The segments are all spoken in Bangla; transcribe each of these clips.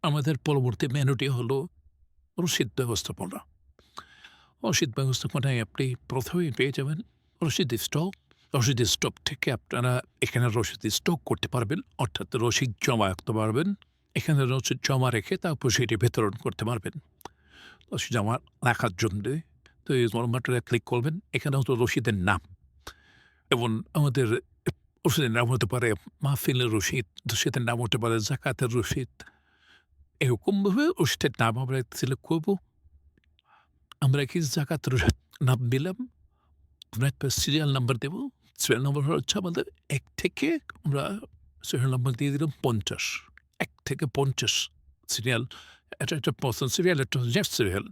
আমাদের পরবর্তী মেনুটি হলো রসিদ ব্যবস্থাপনা। রসিদ ব্যবস্থাপনায় আপনি ১ম এই পেয়ে যাবেন রসিদ স্টক। রসিদ স্টক থেকে আপনারা এখানে রসিদ স্টক করতে পারবেন, অর্থাৎ রসিদ জমা রাখতে পারবেন। এখানে রসিদ জমা রেখে তারপর সেটি বিতরণ করতে পারবেন। রসিদ জমা রাখার জন্যে তো এই বাটনে ক্লিক করবেন। এখানে হতো রসিদের নাম এবং আমাদের রসিদের নাম হতে পারে মাহফিলের রসিদ, রসিদের নাম হতে পারে জাকাতের রসিদ। এরকমভাবে রসিদের নাম আমরা সিলেক্ট করব। আমরা কি জাকাতের নাম দিলাম, আমরা একটা সিরিয়াল নাম্বার দেব। সিরিয়াল নাম্বার হচ্ছে আমাদের ১ থেকে আমরা সিরিয়াল নাম্বার দিয়ে দিলাম ৫০। ১ থেকে ৫০ সিরিয়াল। এটা একটা পছন্দ সিরিয়াল, একটা নেক্সট সিরিয়াল।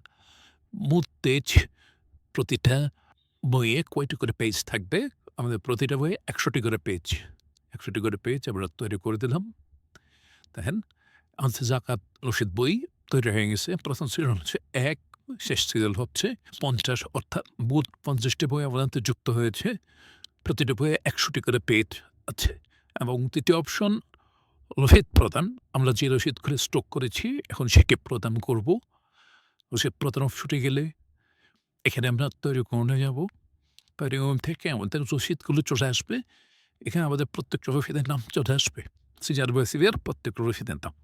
মোট পেজ প্রতিটা বইয়ে কয়টি করে পেজ থাকবে? আমাদের প্রতিটা বইয়ে ১০০টি করে পেজ। ১০০টি করে পেজ আমরা তৈরি করে দিলাম। দেখেন আমাদের জাকাত রসিদ বই তৈরি হয়ে গেছে। ১ম সিরিয়াল হচ্ছে ১, শেষ সিরিয়াল হচ্ছে ৫০, অর্থাৎ মোট ৫০টি বই আমাদের যুক্ত হয়েছে। প্রতিটি বইয়ে ১০০টি করে পেজ আছে এবং ৩য় অপশন রসিদ প্রদান। আমরা যে রসিদগুলো স্টক করেছি এখন সেকে প্রদান করব। রসিদ প্রদান অপশনে গেলে এখানে আমরা তৈরি করে যাব। তৈরি থেকে আমাদের রসিদগুলো চলে আসবে। এখানে আমাদের প্রত্যেকটা রসিদের নাম চলে আসবে। সিরিয়াল বাই সিরিয়াল প্রত্যেকটা রসিদের নাম।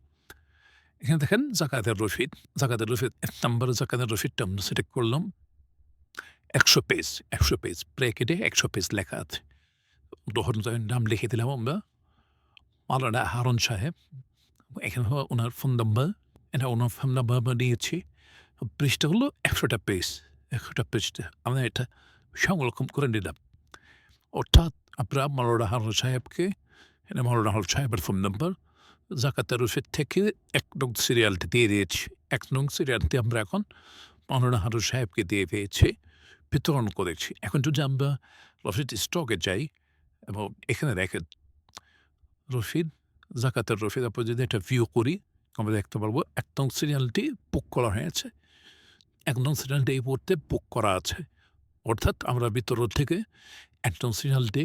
এখানে দেখেন জাকাতের রসিদ। জাকাতের রসিদ ১ নম্বরে জাকাতের রসিদটা আমরা সিলেক্ট করলাম। ১০০ পেজ, ১০০ পেজ ব্র্যাকেটে ১০০ পেজ লেখা আছে। উদাহরণের নাম লিখে দিলাম আমরা মাওলানা হারুন সাহেব। এখানে ওনার ফোন নাম্বার, এটা ওনার ফোন নাম্বার আমরা দিয়েছি। পৃষ্ঠা হলো ১০০টা পেজ। ১০০টা পৃষ্ঠা আমরা এটা সংরক্ষণ করে নিলাম। অর্থাৎ আমরা মাওলানা হারুন সাহেবকে, এটা মাওলানা হারুন সাহেবের ফোন নাম্বার, জাকাতের রসিদ থেকে ১ নং সিরিয়ালটি দিয়ে দিয়েছি। ১ নং সিরিয়ালটি আমরা এখন মাওলানা হারুন সাহেবকে দিয়ে দিয়েছি, বিতরণ করেছি। এখন যদি আমরা রসিদ স্টকে যাই এবং এখানে দেখেন রসিদ, জাকাতের রসিদ আমরা যদি এটা ভিউ করি আমরা দেখতে পারবো ১ নং সিরিয়ালটি বুক করা হয়েছে। ১ নং সিরিয়ালটি এই মুহূর্তে বুক করা আছে। অর্থাৎ আমরা বিতরণ থেকে ১ নং সিরিয়ালটি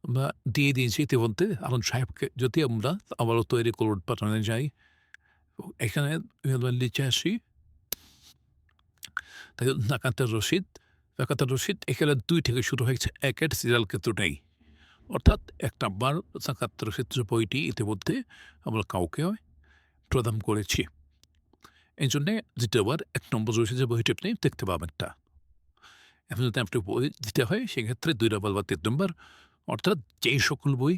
আমরা দিয়ে দিয়েছি ইতিমধ্যে হারুন সাহেবকে। যদি আমরা আবারও তৈরি করুন বাটনে যাই, এখানে নিচে আসি, তাই জাকাতের রসিদ, জাকাতের রসিদ এখানে ২ থেকে শুরু হয়েছে, ১ এর সিরিয়াল কিন্তু নেই। অর্থাৎ ১ নাম্বার জাকাতের রসিদ বইটি ইতিমধ্যে আমরা কাউকে প্রদান করেছি। এই জন্যে দ্বিতীয়বার ১ নম্বর রসিদের বইটি আপনি দেখতে পাবেন না। এখন যদি আপনি বই দিতে হয় সেক্ষেত্রে ২ নম্বর বা ৩ নম্বর, অর্থাৎ যেই সকল বই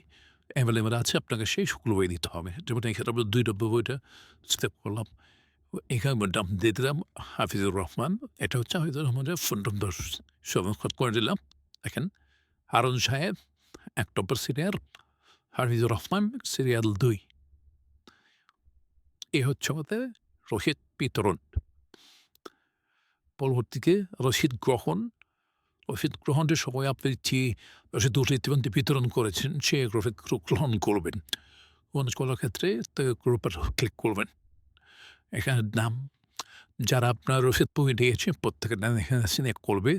অ্যাভেলেবেল আছে আপনাকে সেই সকল বই দিতে হবে। যেমন এখানে আমরা ২ নম্বর বইটা সিলেক্ট করলাম। এখানে নাম দিয়ে দিলাম হাফিজুর রহমান। এটা হচ্ছে হাফিজুর রহমানের ফোন নম্বর সংরক্ষণ করে দিলাম। দেখেন হারুন সাহেব ১ নম্বর সিরিয়াল, হাফিজুর রহমান সিরিয়াল ২। এ হচ্ছে আমাদের রসিদ বিতরণ। পরবর্তীতে রসিদ গ্রহণ। রসিদ গ্রহণের সময় আপনি যে রসিদ ইতিমধ্যে বিতরণ করেছেন সে রসিদ গ্রহণ করবেন। গ্রহণ করার ক্ষেত্রে গ্রুপের ক্লিক করবেন। এখানে নাম, যারা আপনার রসিদ বই দিয়েছে প্রত্যেকের নাম এখানে সিলেক্ট করবে।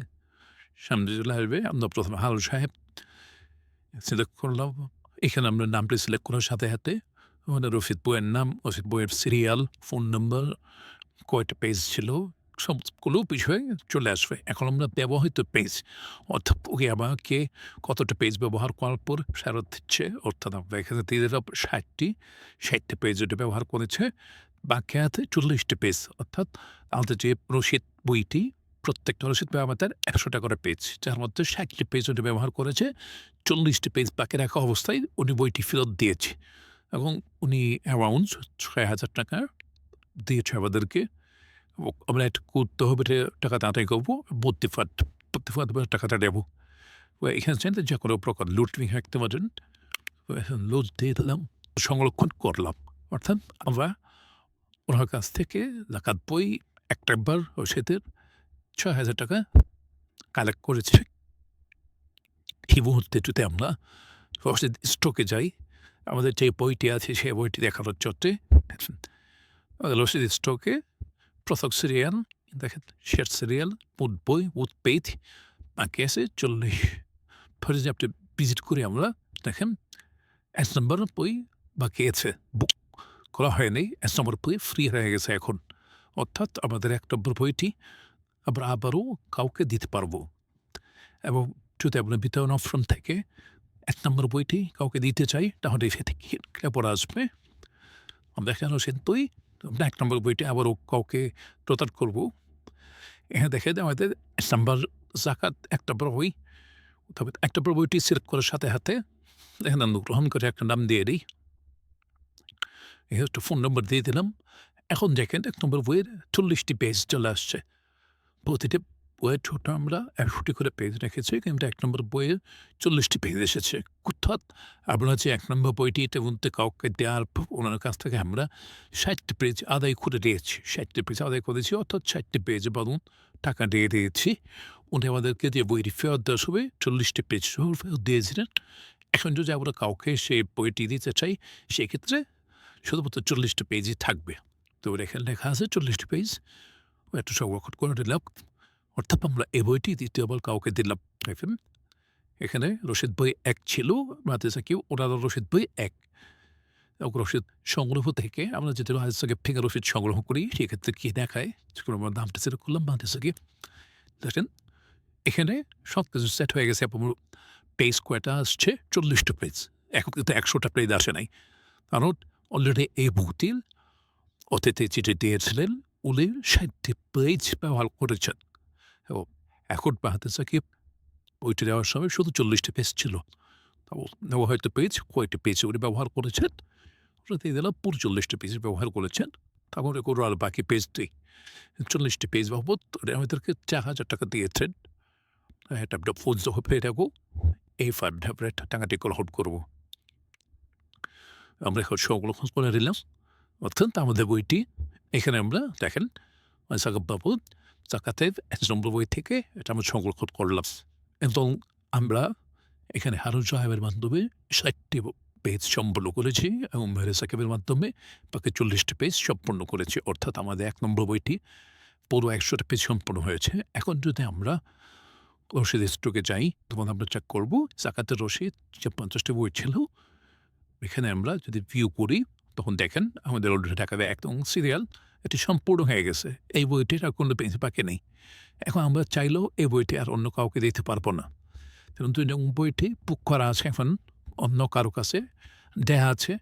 সামনে চলে আসবে। আমরা প্রথমে হারুন সাহেব সিলেক্ট করলাম। এখানে আমরা নামটি সিলেক্ট করার সাথে সাথে আমাদের রসিদ বইয়ের নাম, রসিদ বইয়ের সিরিয়াল, ফোন নম্বর, কয়টা পেজ ছিল সবগুলো বিষয় চলে আসবে। এখন আমরা ব্যবহৃত পেজ, অর্থাৎ ওকে আমাকে কতটা পেজ ব্যবহার করার পর ফেরত দিচ্ছে, অর্থাৎ আমরা এখানে দিয়ে দিলাম ৬০টা পেজ ওটা ব্যবহার করেছে, বাকি আছে ৪০টা পেজ। অর্থাৎ আমাদের যে রসিদ বইটি প্রত্যেকটা রসিদ আমাদের ১০০টা করে পেজ, যার মধ্যে ৬০টি পেজ উনি ব্যবহার করেছে, ৪০টি পেজ বাকি রাখা অবস্থায় উনি বইটি ফেরত দিয়েছে এবং উনি অ্যারাউন্ড ৬,০০০ টাকা দিয়েছে আমাদেরকে। আমরা একটা করতে হবে, টাকাটা আদায় করবো, প্রতি টাকাটা নেবো। এখানে চাইলে যে কোনো প্রকার লুট রাখতে পারেন। লুট দিয়ে দিলাম, সংরক্ষণ করলাম। অর্থাৎ আমরা ওনার কাছ থেকে জাকাত বই ১ নম্বর রসিদের ৬,০০০ টাকা কালেক্ট করেছি। এই মুহূর্তে যদি আমরা রসিদ স্টকে যাই, আমাদের যে বইটি আছে সেই বইটি দেখানোর জন্যে রসিদ স্টকে প্রথম সিরিয়াল দেখেন, শেষ সিরিয়াল, মোট বই, মোট পেজ বাকি আছে ৪০। ফলে যে আপনি ভিজিট করে আমরা দেখেন ১ নম্বর বই বাকি আছে, বুক করা হয়নি। ১ নম্বর বই ফ্রি হয়ে গেছে এখন। অর্থাৎ আমাদের ১ নম্বর বইটি আমরা আবারও কাউকে দিতে পারবো এবং যদি আপনার বিতরণ অপশন থেকে ১ নম্বর বইটি কাউকে দিতে চাই তাহলে সেটি পড়ে আসবে। আমরা এখানে সিদ্ধই আমরা ১ নম্বর বইটি আবারও কাউকে প্রদান করবো। এখানে দেখেন আমাদের ১ নম্বর জাকাত ১ নম্বর বই। তবে ১ নম্বর বইটি সিলেক্ট করার সাথে সাথে এখানে গ্রহণ করে একটা নাম দিয়ে দিই। এখানে একটা ফোন নম্বর দিয়ে দিলাম। এখন দেখেন ১ নম্বর বইয়ের ৪০টি পেজ চলে আসছে। প্রতিটি বইয়ের ছোট আমরা ১০০টি করে পেজ রেখেছি, কিন্তু ১ নম্বর বইয়ে ৪০টি পেজ এসেছে। অর্থাৎ আমরা যে ১ নম্বর বইটি ইতিমধ্যে কাউকে দেওয়ার ওনার কাছ থেকে আমরা ৬০টি পেজ আদায় করে দিয়েছি। ৬০টি পেজ আদায় করেছি, অর্থাৎ ৬০টি পেজ বলুন টাকা দিয়ে দিয়েছি। উনি আমাদেরকে যে বইটি ফেরত দেওয়া হবে ৪০টি পেজ ফেরত দিয়েছিলেন। এখন যদি আমরা কাউকে সেই বইটি দিতে চাই সেক্ষেত্রে শুধুমাত্র ৪০টি পেজই থাকবে। তো এখানে লেখা আছে ৪০টি পেজ একটা সংরক্ষণ করে দিলাম। অর্থাৎ আমরা এই বইটি দ্বিতীয়বার কাউকে দিলাম। দেখেন এখানে রশিদ বই ১ ছিল, মাদ্রাসা কেউ ওনারা রশিদ বই ১ রশিদ সংগ্রহ থেকে আমরা যদি মাদ্রাসাকে থেকে রশিদ সংগ্রহ করি সেক্ষেত্রে কী দেখায় আমরা দামটা সিলেক্ট করলাম মাদ্রাসাকে। দেখেন এখানে সব কিছু সেট হয়ে গেছে। পেজ কয়টা আসছে? ৪০টা পেজ। এখন কিন্তু ১০০টা পেজ আসে নাই, কারণ অলরেডি এই বইটির অতিথি চিঠি দিয়েছিলেন উনি ৬০টি পেজ ব্যবহার করেছেন এবং এখন মাদ্রাসাকে বইটি দেওয়ার সময় শুধু ৪০টি পেজ ছিল। নেওয়া হয়তো পেজ কয়টি পেজ উনি ব্যবহার করেছেন ওটা দিয়ে দিলাম পুরো ৪০টি পেজ ব্যবহার করেছেন। তখন কোনো আর বাকি পেজটি ৪০টি পেজ বাবদ উনি আমাদেরকে ৪,০০০ টাকা দিয়েছেন। এটা আমরা ফোন সহ পেয়ে যাবো। এই ফান্ড আমরা টাকাটি গ্রহণ করবো। আমরা এখন সংরক্ষণ করে দিলাম। অর্থাৎ আমাদের বইটি এখানে আমরা দেখেন জাকাত বাবদ জাকাতের ১ নম্বর বই থেকে এটা আমরা সংরক্ষণ করলাম এবং আমরা এখানে হারুন সাহেবের মাধ্যমে ৬০টি পেজ সম্পূর্ণ করেছি এবং মেহরে সাকিবের মাধ্যমে বাকি ৪০টি পেজ সম্পূর্ণ করেছি। অর্থাৎ আমাদের ১ নম্বর বইটি পুরো ১০০টা পেজ সম্পূর্ণ হয়েছে। এখন যদি আমরা রশিদ স্টকে যাই তখন আমরা চেক করবো জাকাতের রশিদ যে ৫০টি বই ছিল এখানে আমরা যদি ভিউ করি তখন দেখেন আমাদের অলরেডি টাকা একদম সিরিয়াল এটি সম্পূর্ণ হয়ে গেছে। এই বইটির আর কোনো পেজ বাকি নেই। এখন আমরা চাইলেও এই বইটি আর অন্য কাউকে দিতে পারবো না, কারণ বইটি বুক করা আছে এখন অন্য কারো কাছে দেয়া আছে।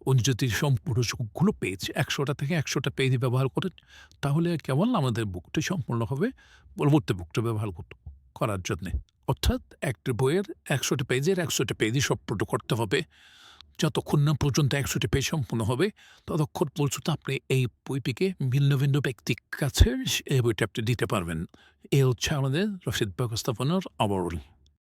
উনি যদি সম্পূর্ণ সবগুলো পেজ ১০০টা থেকে ১০০টা পেজ ব্যবহার করেন তাহলে কেবল আমাদের বুকটি সম্পূর্ণ হবে পরবর্তী বুকটা ব্যবহার করার জন্যে। অর্থাৎ একটা বইয়ের ১০০টা পেজের ১০০টা পেজই সম্পূর্ণ করতে হবে। যতক্ষণ না পর্যন্ত ১০০টি পেজ সম্পূর্ণ হবে ততক্ষণ পর্যন্ত আপনি এই বইটিকে ভিন্ন ভিন্ন ব্যক্তির কাছে এই বইটা আপনি দিতে পারবেন। এই হচ্ছে আমাদের রশিদ ব্যবস্থাপনার আবরণ।